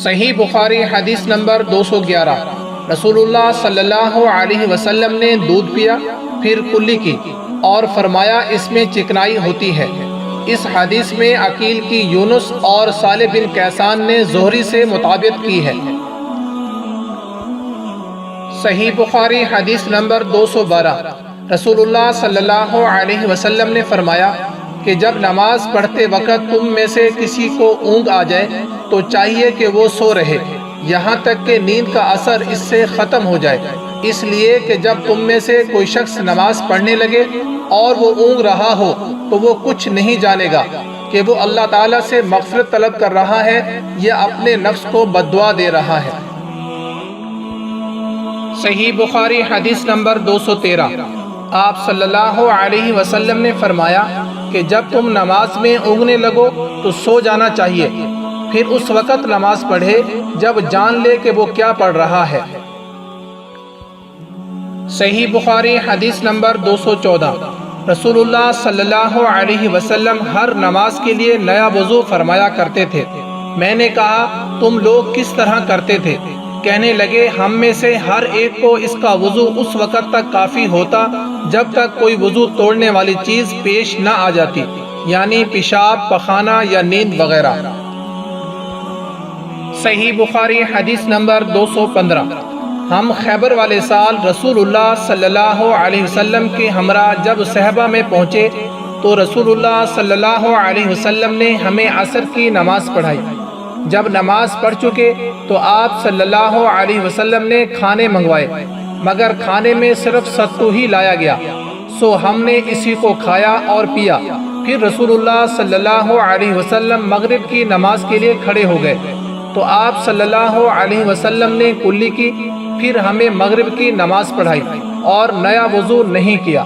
صحیح بخاری حدیث نمبر 211۔ رسول اللہ صلی اللہ علیہ وسلم نے دودھ پیا، پھر کلی کی اور فرمایا اس میں چکنائی ہوتی ہے۔ اس حدیث میں عقیل کی یونس اور صالح بن کیسان نے زہری سے مطابقت کی ہے۔ صحیح بخاری حدیث نمبر 212۔ رسول اللہ صلی اللہ علیہ وسلم نے فرمایا کہ جب نماز پڑھتے وقت تم میں سے کسی کو اونگ آ جائے تو چاہیے کہ وہ سو رہے یہاں تک کہ نیند کا اثر اس سے ختم ہو جائے، اس لیے کہ جب تم میں سے کوئی شخص نماز پڑھنے لگے اور وہ اونگ رہا ہو تو وہ کچھ نہیں جانے گا کہ وہ اللہ تعالیٰ سے مغفرت طلب کر رہا ہے یا اپنے نفس کو بددعا دے رہا ہے۔ صحیح بخاری حدیث نمبر 213۔ آپ صلی اللہ علیہ وسلم نے فرمایا کہ جب تم نماز میں اونگنے لگو تو سو جانا چاہیے، پھر اس وقت نماز پڑھے جب جان لے کہ وہ کیا پڑھ رہا ہے۔ صحیح بخاری حدیث نمبر 214۔ رسول اللہ صلی اللہ علیہ وسلم ہر نماز کے لیے نیا وضو فرمایا کرتے تھے۔ میں نے کہا تم لوگ کس طرح کرتے تھے؟ کہنے لگے ہم میں سے ہر ایک کو اس کا وضو اس وقت تک کافی ہوتا جب تک کوئی وضو توڑنے والی چیز پیش نہ آ جاتی، یعنی پیشاب، پخانہ یا نیند وغیرہ۔ صحیح بخاری حدیث نمبر 215۔ ہم خیبر والے سال رسول اللہ صلی اللہ علیہ وسلم کے ہمراہ جب صحبہ میں پہنچے تو رسول اللہ صلی اللہ علیہ وسلم نے ہمیں عصر کی نماز پڑھائی۔ جب نماز پڑھ چکے تو آپ صلی اللہ علیہ وسلم نے کھانے منگوائے، مگر کھانے میں صرف ستو ہی لایا گیا، سو ہم نے اسی کو کھایا اور پیا۔ پھر رسول اللہ صلی اللہ علیہ وسلم مغرب کی نماز کے لیے کھڑے ہو گئے تو آپ صلی اللہ علیہ وسلم نے کلی کی، پھر ہمیں مغرب کی نماز پڑھائی اور نیا وضو نہیں کیا۔